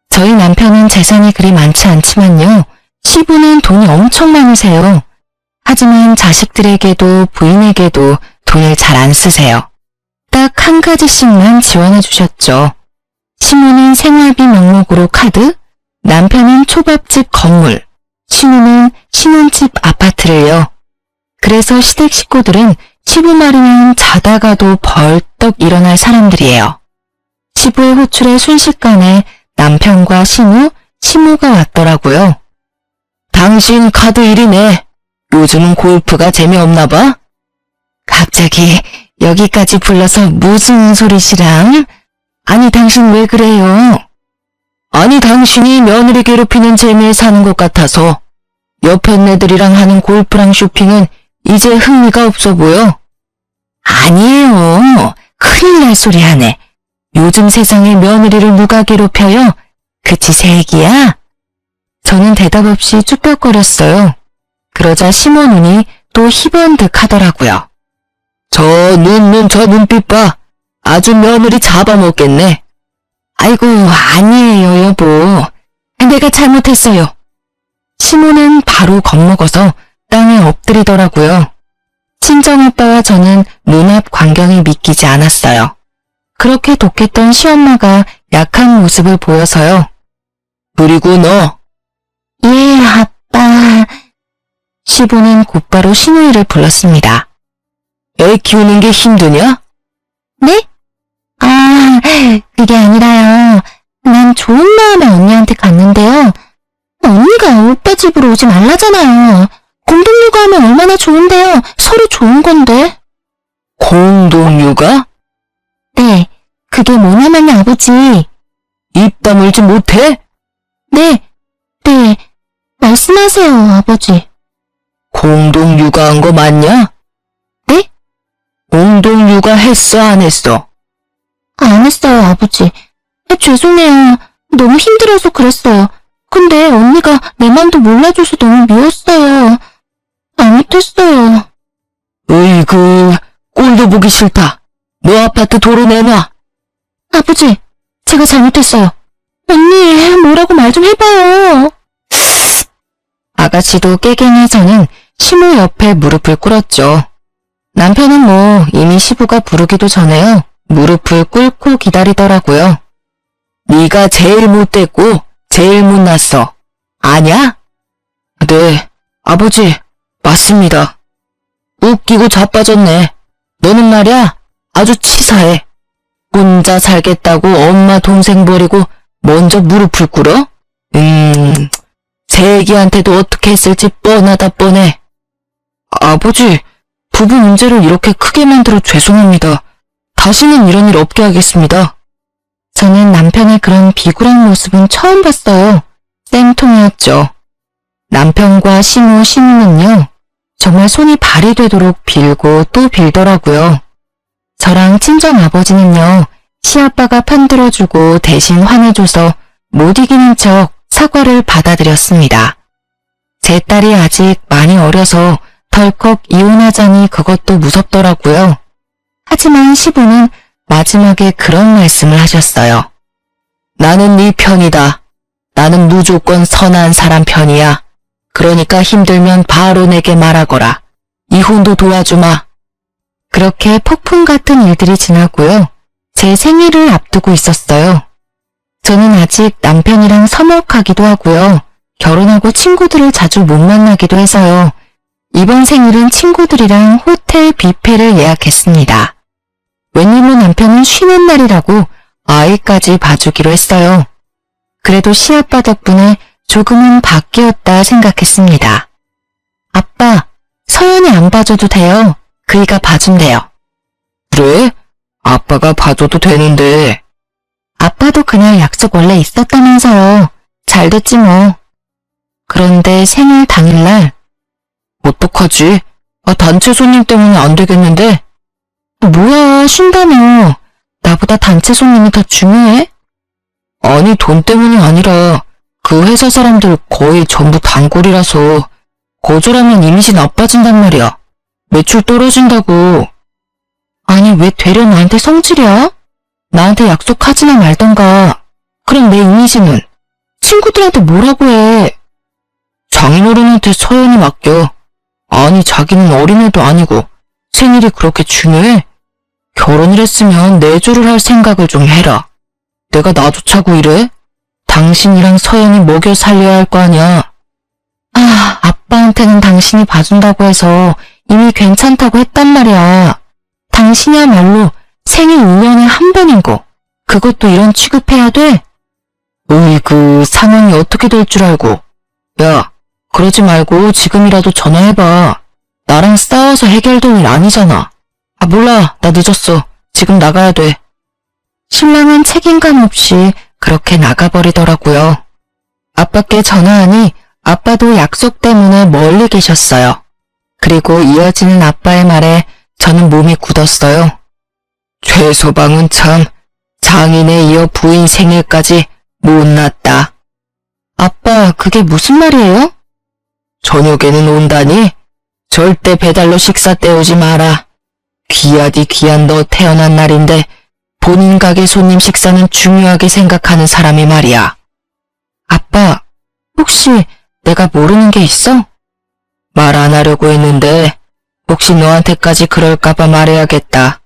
저희 남편은 재산이 그리 많지 않지만요. 시부는 돈이 엄청 많으세요. 하지만 자식들에게도 부인에게도 돈을 잘 안 쓰세요. 딱 한 가지씩만 지원해 주셨죠. 시모는 생활비 명목으로 카드, 남편은 초밥집 건물, 시누는 신혼집 아파트를요. 그래서 시댁 식구들은 시부 말이면 자다가도 벌떡 일어날 사람들이에요. 시부의 호출에 순식간에 남편과 시누, 시모가 왔더라고요. 당신 카드 일이네. 요즘은 골프가 재미없나 봐? 갑자기 여기까지 불러서 무슨 소리시랑? 아니 당신 왜 그래요? 아니 당신이 며느리 괴롭히는 재미에 사는 것 같아서 옆에 애들이랑 하는 골프랑 쇼핑은 이제 흥미가 없어 보여. 아니에요. 큰일 날 소리 하네. 요즘 세상에 며느리를 누가 괴롭혀요? 그치, 세기야? 저는 대답 없이 쭈뼛거렸어요. 그러자 시모 눈이 또 희번득 하더라고요. 저 눈빛 봐. 아주 며느리 잡아먹겠네. 아이고, 아니에요, 여보. 내가 잘못했어요. 시모는 바로 겁먹어서 땅에 엎드리더라고요. 친정아빠와 저는 눈앞 광경이 믿기지 않았어요. 그렇게 독했던 시엄마가 약한 모습을 보여서요. 그리고 너. 예, 아빠. 시부는 곧바로 시누이를 불렀습니다. 애 키우는 게 힘드냐? 네? 아, 그게 아니라요. 난 좋은 마음에 언니한테 갔는데요. 언니가 오빠 집으로 오지 말라잖아요. 공동육아하면 얼마나 좋은데요. 서로 좋은 건데. 공동육아? 네, 그게 뭐냐면요, 아버지. 입 다물지 못해? 네, 말씀하세요, 아버지. 공동육아한 거 맞냐? 네? 공동육아 했어, 안 했어? 안 했어요, 아버지. 죄송해요. 너무 힘들어서 그랬어요. 근데 언니가 내 맘도 몰라줘서 너무 미웠어요. 잘못했어요. 으이구, 꼴도 보기 싫다. 너 아파트 도로 내놔. 아버지, 제가 잘못했어요. 언니, 뭐라고 말 좀 해봐요. 아가씨도 깨갱해 저는 시모 옆에 무릎을 꿇었죠. 남편은 뭐 이미 시부가 부르기도 전에요. 무릎을 꿇고 기다리더라고요. 네가 제일 못됐고 제일 못났어. 아냐? 네, 아버지, 맞습니다. 웃기고 자빠졌네. 너는 말이야, 아주 치사해. 혼자 살겠다고 엄마 동생 버리고 먼저 무릎을 꿇어? 세기한테도 어떻게 했을지 뻔하다 뻔해. 아버지, 부부 문제를 이렇게 크게 만들어 죄송합니다. 다시는 이런 일 없게 하겠습니다. 저는 남편의 그런 비굴한 모습은 처음 봤어요. 쌤통이었죠. 남편과 시누는요, 정말 손이 발이 되도록 빌고 또 빌더라고요. 저랑 친정아버지는요, 시아빠가 편들어주고 대신 화내줘서 못 이기는 척 사과를 받아들였습니다. 제 딸이 아직 많이 어려서 덜컥 이혼하자니 그것도 무섭더라고요. 하지만 시부는 마지막에 그런 말씀을 하셨어요. 나는 네 편이다. 나는 무조건 선한 사람 편이야. 그러니까 힘들면 바로 내게 말하거라. 이혼도 도와주마. 그렇게 폭풍 같은 일들이 지나고요. 제 생일을 앞두고 있었어요. 저는 아직 남편이랑 서먹하기도 하고요. 결혼하고 친구들을 자주 못 만나기도 해서요. 이번 생일은 친구들이랑 호텔 뷔페를 예약했습니다. 웬일로 남편은 쉬는 날이라고 아이까지 봐주기로 했어요. 그래도 시아빠 덕분에 조금은 바뀌었다 생각했습니다. 아빠, 서연이 안 봐줘도 돼요. 그이가 봐준대요. 그래? 아빠가 봐줘도 되는데. 아빠도 그날 약속 원래 있었다면서요. 잘 됐지 뭐. 그런데 생일 당일날 어떡하지? 단체 손님 때문에 안 되겠는데? 뭐야, 쉰다며. 나보다 단체 손님이 더 중요해? 아니, 돈 때문이 아니라 그 회사 사람들 거의 전부 단골이라서 거절하면 이미지 나빠진단 말이야. 매출 떨어진다고. 아니, 왜 되려 나한테 성질이야? 나한테 약속하지나 말던가. 그럼 내 이미지는? 친구들한테 뭐라고 해? 장인어른한테 서연이 맡겨. 아니, 자기는 어린애도 아니고 생일이 그렇게 중요해? 결혼을 했으면 내조를 할 생각을 좀 해라. 내가 나조차고 이래? 당신이랑 서연이 먹여 살려야 할 거 아니야. 아빠한테는 당신이 봐준다고 해서 이미 괜찮다고 했단 말이야. 당신이야말로 생일 2년에 한 번인 거. 그것도 이런 취급해야 돼? 으이구, 상황이 어떻게 될 줄 알고. 야, 그러지 말고 지금이라도 전화해봐. 나랑 싸워서 해결될 일 아니잖아. 몰라, 나 늦었어. 지금 나가야 돼. 신랑은 책임감 없이 그렇게 나가버리더라고요. 아빠께 전화하니 아빠도 약속 때문에 멀리 계셨어요. 그리고 이어지는 아빠의 말에 저는 몸이 굳었어요. 최소방은 참 장인에 이어 부인 생일까지 못났다. 아빠, 그게 무슨 말이에요? 저녁에는 온다니? 절대 배달로 식사 때우지 마라. 귀하디 귀한 너 태어난 날인데 본인 가게 손님 식사는 중요하게 생각하는 사람이 말이야. 아빠, 혹시 내가 모르는 게 있어? 말 안 하려고 했는데 혹시 너한테까지 그럴까봐 말해야겠다.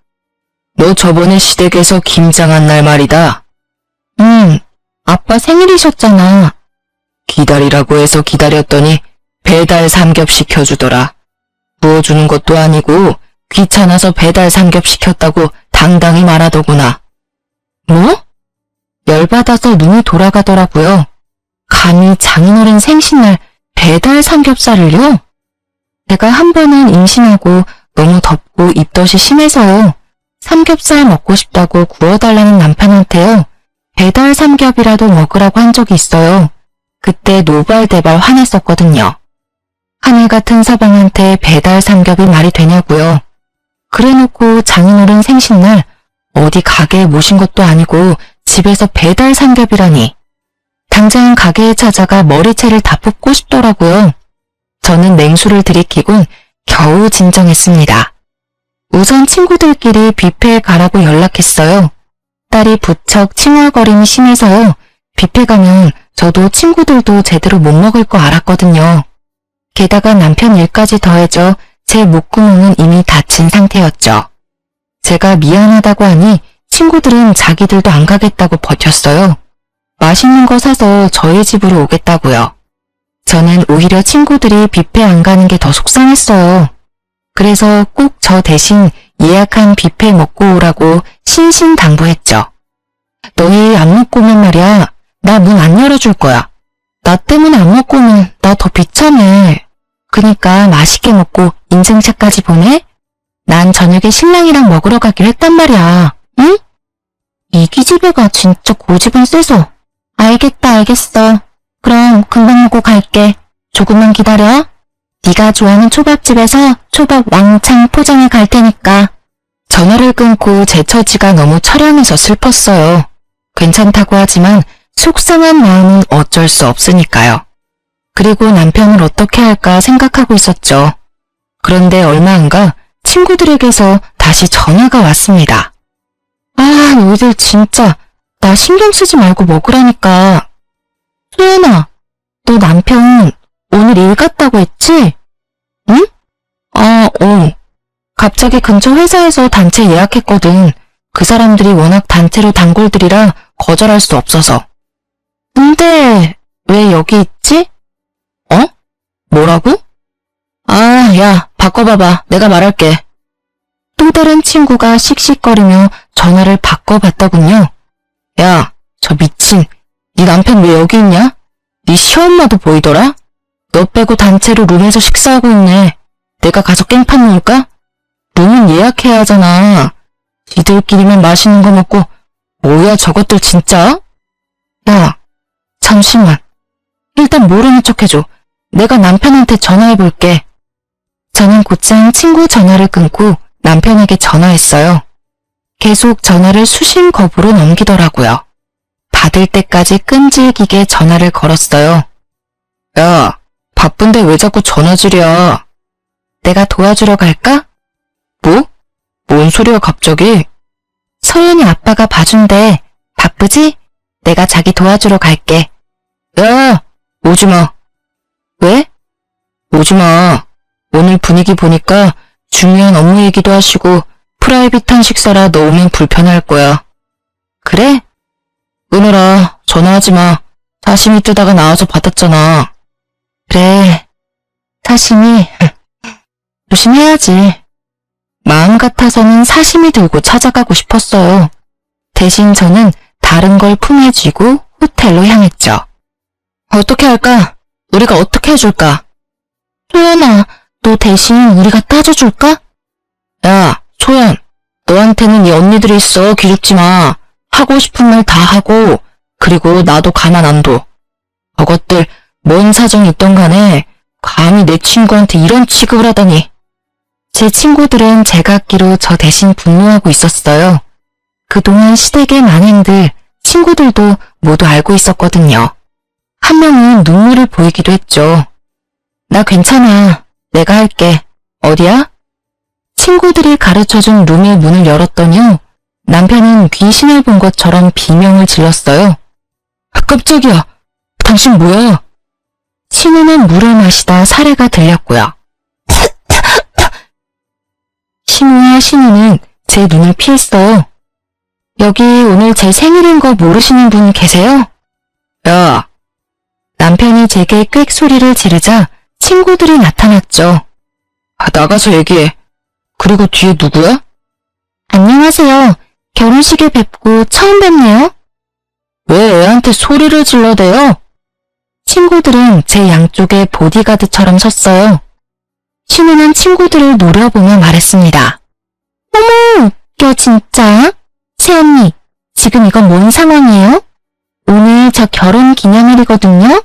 너 저번에 시댁에서 김장한 날 말이다. 아빠 생일이셨잖아. 기다리라고 해서 기다렸더니 배달 삼겹 시켜주더라. 구워주는 것도 아니고 귀찮아서 배달 삼겹 시켰다고 당당히 말하더구나. 뭐? 열받아서 눈이 돌아가더라고요. 감히 장인어른 생신날 배달 삼겹살을요? 제가 한 번은 임신하고 너무 덥고 입덧이 심해서요. 삼겹살 먹고 싶다고 구워달라는 남편한테요. 배달 삼겹이라도 먹으라고 한 적이 있어요. 그때 노발대발 화냈었거든요. 하늘 같은 서방한테 배달 삼겹이 말이 되냐고요. 그래놓고 장인어른 생신날 어디 가게에 모신 것도 아니고 집에서 배달 삼겹이라니. 당장 가게에 찾아가 머리채를 다 뽑고 싶더라고요. 저는 냉수를 들이키곤 겨우 진정했습니다. 우선 친구들끼리 뷔페에 가라고 연락했어요. 딸이 부쩍 칭얼거림이 심해서요. 뷔페 가면 저도 친구들도 제대로 못 먹을 거 알았거든요. 게다가 남편 일까지 더해져 제 목구멍은 이미 다친 상태였죠. 제가 미안하다고 하니 친구들은 자기들도 안 가겠다고 버텼어요. 맛있는 거 사서 저희 집으로 오겠다고요. 저는 오히려 친구들이 뷔페 안 가는 게 더 속상했어요. 그래서 꼭 저 대신 예약한 뷔페 먹고 오라고 신신당부했죠. 너희 안 먹고 오면 말이야, 나 문 안 열어줄 거야. 나 때문에 안 먹고 오면 나 더 비참해. 그니까 맛있게 먹고 인증샷까지 보내? 난 저녁에 신랑이랑 먹으러 가기로 했단 말이야. 응? 이 기집애가 진짜 고집은 세서. 알겠어. 그럼 금방 먹고 갈게. 조금만 기다려. 네가 좋아하는 초밥집에서 초밥 왕창 포장해 갈 테니까. 전화를 끊고 제 처지가 너무 처량해서 슬펐어요. 괜찮다고 하지만 속상한 마음은 어쩔 수 없으니까요. 그리고 남편을 어떻게 할까 생각하고 있었죠. 그런데 얼마 안 가 친구들에게서 다시 전화가 왔습니다. 아, 너희들 진짜 나 신경 쓰지 말고 먹으라니까. 소연아, 너 남편 오늘 일 갔다고 했지? 응? 갑자기 근처 회사에서 단체 예약했거든. 그 사람들이 워낙 단체로 단골들이라 거절할 수 없어서. 근데 왜 여기 있지? 뭐라고? 야, 바꿔봐봐. 내가 말할게. 또 다른 친구가 씩씩거리며 전화를 바꿔봤더군요. 야, 저 미친. 네 남편 왜 여기 있냐? 네 시엄마도 보이더라? 너 빼고 단체로 룸에서 식사하고 있네. 내가 가서 깽판 놓을까? 룸은 예약해야 하잖아. 지들끼리만 맛있는 거 먹고 뭐야 저것들 진짜? 야, 잠시만. 일단 모르는 척 해줘. 내가 남편한테 전화해볼게. 저는 곧장 친구 전화를 끊고 남편에게 전화했어요. 계속 전화를 수신 거부로 넘기더라고요. 받을 때까지 끈질기게 전화를 걸었어요. 야, 바쁜데 왜 자꾸 전화질이야? 내가 도와주러 갈까? 뭐? 뭔 소리야 갑자기? 서연이 아빠가 봐준대. 바쁘지? 내가 자기 도와주러 갈게. 야, 오지마. 왜? 오지마. 오늘 분위기 보니까 중요한 업무 얘기도 하시고 프라이빗한 식사라 너 오면 불편할 거야. 그래? 은혜라, 전화하지마. 사시미 뜨다가 나와서 받았잖아. 그래, 사시미 조심해야지. 마음 같아서는 사시미 들고 찾아가고 싶었어요. 대신 저는 다른 걸 품에 쥐고 호텔로 향했죠. 어떻게 할까? 우리가 어떻게 해줄까? 소연아, 너 대신 우리가 따져줄까? 야, 소연, 너한테는 이 언니들이 있어. 기죽지 마. 하고 싶은 말 다 하고, 그리고 나도 가만 안 둬. 저것들 뭔 사정이 있던 간에 감히 내 친구한테 이런 취급을 하다니. 제 친구들은 제각기로 저 대신 분노하고 있었어요. 그동안 시댁의 만행들, 친구들도 모두 알고 있었거든요. 한 명은 눈물을 보이기도 했죠. 나 괜찮아. 내가 할게. 어디야? 친구들이 가르쳐준 룸의 문을 열었더니 남편은 귀신을 본 것처럼 비명을 질렀어요. 깜짝이야. 당신 뭐야? 신우는 물을 마시다 사례가 들렸고요. 신우와 신우는 제 눈을 피했어요. 여기 오늘 제 생일인 거 모르시는 분 계세요? 야! 남편이 제게 꽥 소리를 지르자 친구들이 나타났죠. 나가서 얘기해. 그리고 뒤에 누구야? 안녕하세요. 결혼식에 뵙고 처음 뵙네요. 왜 애한테 소리를 질러대요? 친구들은 제 양쪽에 보디가드처럼 섰어요. 신우는 친구들을 노려보며 말했습니다. 어머, 웃겨 진짜. 새언니, 지금 이건 뭔 상황이에요? 오늘 저 결혼 기념일이거든요?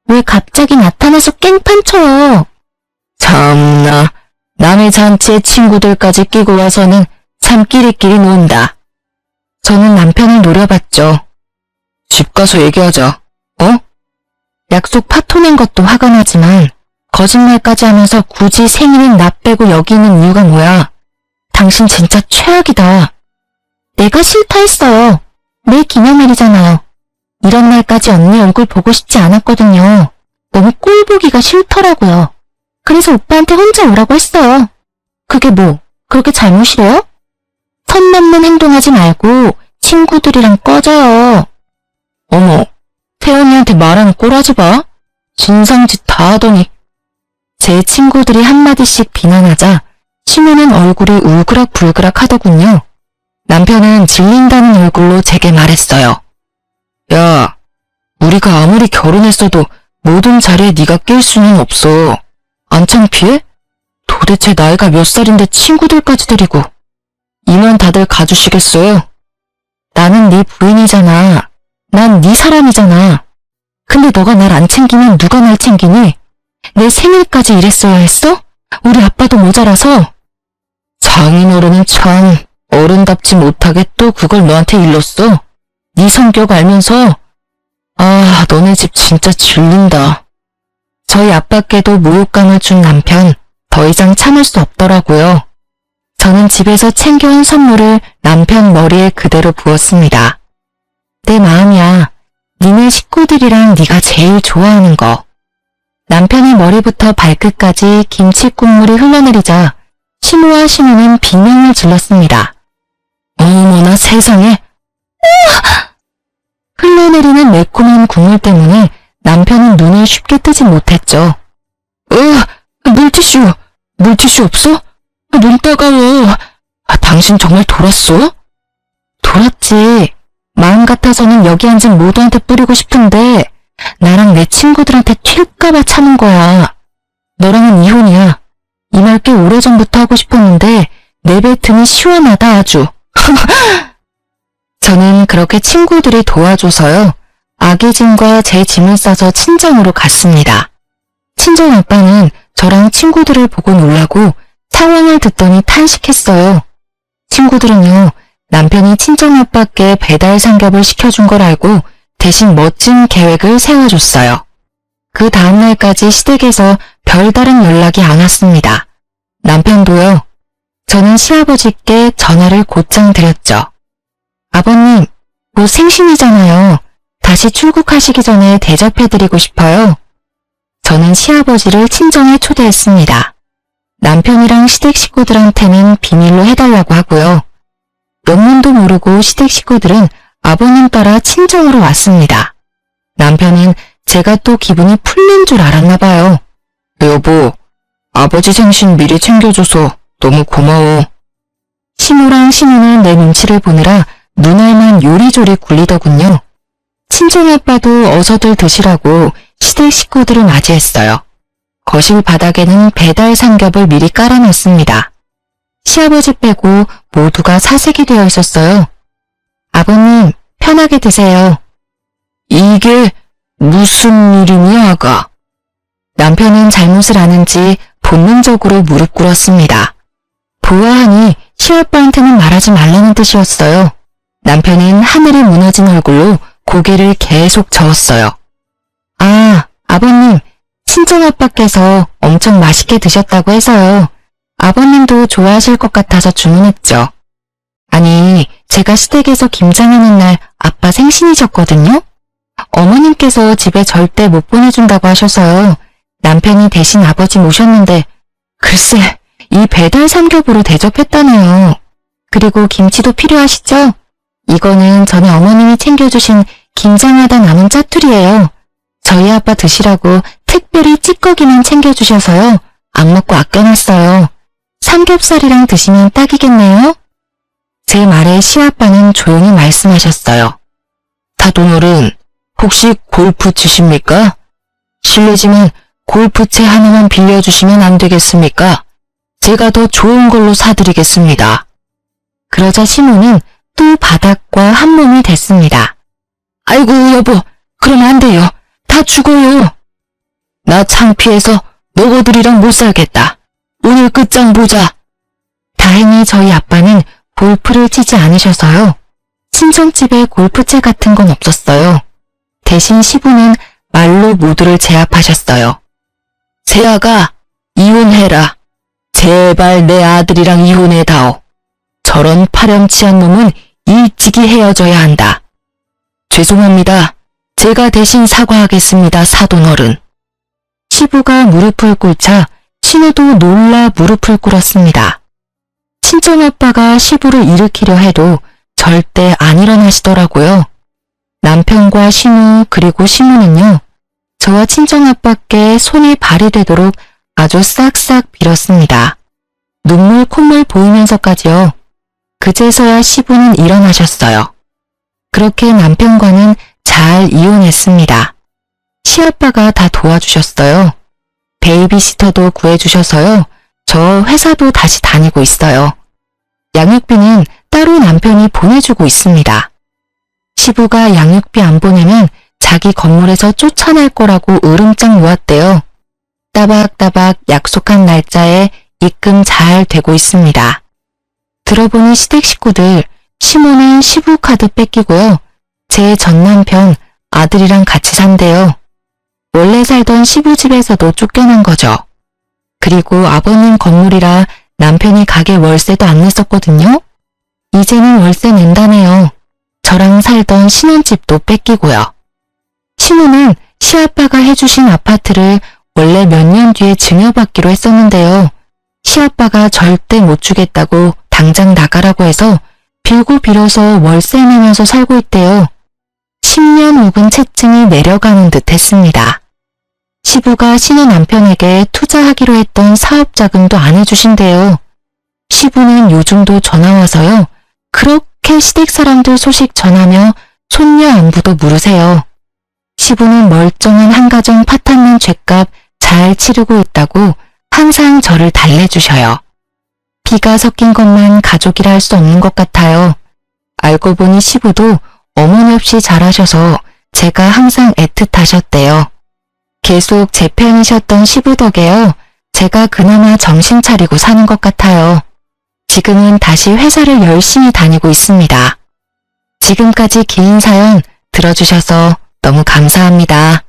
왜 갑자기 나타나서 깽판 쳐요? 참나, 남의 잔치에 친구들까지 끼고 와서는 참 끼리끼리 논다. 저는 남편을 노려봤죠. 집 가서 얘기하자. 어? 약속 파토 낸 것도 화가 나지만 거짓말까지 하면서 굳이 생일인 나 빼고 여기 있는 이유가 뭐야? 당신 진짜 최악이다. 내가 싫다 했어요. 내 기념일이잖아요. 이런 날까지 언니 얼굴 보고 싶지 않았거든요. 너무 꼴 보기가 싫더라고요. 그래서 오빠한테 혼자 오라고 했어요. 그게 뭐, 그렇게 잘못이래요? 선 넘는 행동하지 말고 친구들이랑 꺼져요. 어머, 태연이한테 말하는 꼴하지 마. 진상짓 다 하더니. 제 친구들이 한마디씩 비난하자 신우는 얼굴이 울그락불그락 하더군요. 남편은 질린다는 얼굴로 제게 말했어요. 야, 우리가 아무리 결혼했어도 모든 자리에 네가 낄 수는 없어. 안 창피해? 도대체 나이가 몇 살인데 친구들까지 데리고. 이만 다들 가주시겠어요? 나는 네 부인이잖아. 난 네 사람이잖아. 근데 너가 날 안 챙기면 누가 날 챙기니? 내 생일까지 이랬어야 했어? 우리 아빠도 모자라서. 장인어른은 참 어른답지 못하게 또 그걸 너한테 일렀어. 네 성격 알면서. 아, 너네 집 진짜 질린다. 저희 아빠께도 모욕감을 준 남편, 더 이상 참을 수 없더라고요. 저는 집에서 챙겨온 선물을 남편 머리에 그대로 부었습니다. 내 마음이야. 니네 식구들이랑 네가 제일 좋아하는 거. 남편의 머리부터 발끝까지 김치 국물이 흘러내리자 신우와 신우는 비명을 질렀습니다. 어머나 세상에. 흘러내리는 매콤한 국물 때문에 남편은 눈을 쉽게 뜨지 못했죠. 물티슈 없어? 눈 따가워. 당신 정말 돌았어? 돌았지. 마음 같아서는 여기 앉은 모두한테 뿌리고 싶은데 나랑 내 친구들한테 튈까봐 참은 거야. 너랑은 이혼이야. 이 말 꽤 오래전부터 하고 싶었는데 내뱉으니 시원하다 아주. 저는 그렇게 친구들이 도와줘서요. 아기 짐과 제 짐을 싸서 친정으로 갔습니다. 친정 아빠는 저랑 친구들을 보고 놀라고 상황을 듣더니 탄식했어요. 친구들은요, 남편이 친정 아빠께 배달 삼겹을 시켜준 걸 알고 대신 멋진 계획을 세워줬어요. 그 다음날까지 시댁에서 별다른 연락이 안 왔습니다. 남편도요. 저는 시아버지께 전화를 곧장 드렸죠. 아버님, 곧 생신이잖아요. 다시 출국하시기 전에 대접해드리고 싶어요. 저는 시아버지를 친정에 초대했습니다. 남편이랑 시댁 식구들한테는 비밀로 해달라고 하고요. 영문도 모르고 시댁 식구들은 아버님 따라 친정으로 왔습니다. 남편은 제가 또 기분이 풀린 줄 알았나 봐요. 여보, 아버지 생신 미리 챙겨줘서 너무 고마워. 신우랑 신우는 내 눈치를 보느라 눈알만 요리조리 굴리더군요. 친정아빠도 어서들 드시라고 시댁 식구들을 맞이했어요. 거실 바닥에는 배달 삼겹을 미리 깔아놨습니다. 시아버지 빼고 모두가 사색이 되어 있었어요. 아버님, 편하게 드세요. 이게 무슨 일이니, 아가? 남편은 잘못을 아는지 본능적으로 무릎 꿇었습니다. 보아하니 시아빠한테는 말하지 말라는 뜻이었어요. 남편은 하늘이 무너진 얼굴로 고개를 계속 저었어요. 아, 아버님, 친정아빠께서 엄청 맛있게 드셨다고 해서요. 아버님도 좋아하실 것 같아서 주문했죠. 아니, 제가 시댁에서 김장하는 날 아빠 생신이셨거든요? 어머님께서 집에 절대 못 보내준다고 하셔서요. 남편이 대신 아버지 모셨는데 글쎄, 이 배달 삼겹으로 대접했다네요. 그리고 김치도 필요하시죠? 이거는 전에 어머님이 챙겨주신 김장하다 남은 짜투리예요. 저희 아빠 드시라고 특별히 찌꺼기만 챙겨주셔서요. 안 먹고 아껴놨어요. 삼겹살이랑 드시면 딱이겠네요. 제 말에 시아빠는 조용히 말씀하셨어요. 사돈어른, 혹시 골프 치십니까? 실례지만 골프채 하나만 빌려주시면 안 되겠습니까? 제가 더 좋은 걸로 사드리겠습니다. 그러자 시모는 또 바닥과 한 몸이 됐습니다. 아이고 여보, 그럼 안 돼요. 다 죽어요. 나 창피해서 너희들이랑 못 살겠다. 오늘 끝장 보자. 다행히 저희 아빠는 골프를 치지 않으셔서요. 친정집에 골프채 같은 건 없었어요. 대신 시부는 말로 모두를 제압하셨어요. 세아가 이혼해라. 제발 내 아들이랑 이혼해다오. 저런 파렴치한 놈은 일찍이 헤어져야 한다. 죄송합니다. 제가 대신 사과하겠습니다, 사돈어른. 시부가 무릎을 꿇자 신우도 놀라 무릎을 꿇었습니다. 친정아빠가 시부를 일으키려 해도 절대 안 일어나시더라고요. 남편과 신우 그리고 시무는요. 저와 친정아빠께 손이 발이 되도록 아주 싹싹 빌었습니다. 눈물 콧물 보이면서까지요. 그제서야 시부는 일어나셨어요. 그렇게 남편과는 잘 이혼했습니다. 시아빠가 다 도와주셨어요. 베이비시터도 구해주셔서요. 저 회사도 다시 다니고 있어요. 양육비는 따로 남편이 보내주고 있습니다. 시부가 양육비 안 보내면 자기 건물에서 쫓아낼 거라고 으름장 놓았대요. 따박따박 약속한 날짜에 입금 잘 되고 있습니다. 들어보니 시댁 식구들, 시모는 시부 카드 뺏기고요. 제 전남편, 아들이랑 같이 산대요. 원래 살던 시부 집에서도 쫓겨난 거죠. 그리고 아버님 건물이라 남편이 가게 월세도 안 냈었거든요. 이제는 월세 낸다네요. 저랑 살던 신혼집도 뺏기고요. 시모는 시아빠가 해주신 아파트를 원래 몇 년 뒤에 증여받기로 했었는데요. 시아빠가 절대 못 주겠다고 당장 나가라고 해서 빌고 빌어서 월세 내면서 살고 있대요. 10년 묵은 채증이 내려가는 듯 했습니다. 시부가 신우 남편에게 투자하기로 했던 사업 자금도 안 해주신대요. 시부는 요즘도 전화와서요. 그렇게 시댁 사람들 소식 전하며 손녀 안부도 물으세요. 시부는 멀쩡한 한가정 파탄난 죗값 잘 치르고 있다고 항상 저를 달래주셔요. 피가 섞인 것만 가족이라 할 수 없는 것 같아요. 알고 보니 시부도 어머니 없이 잘하셔서 제가 항상 애틋하셨대요. 계속 제 편이셨던 시부 덕에요. 제가 그나마 정신 차리고 사는 것 같아요. 지금은 다시 회사를 열심히 다니고 있습니다. 지금까지 긴 사연 들어주셔서 너무 감사합니다.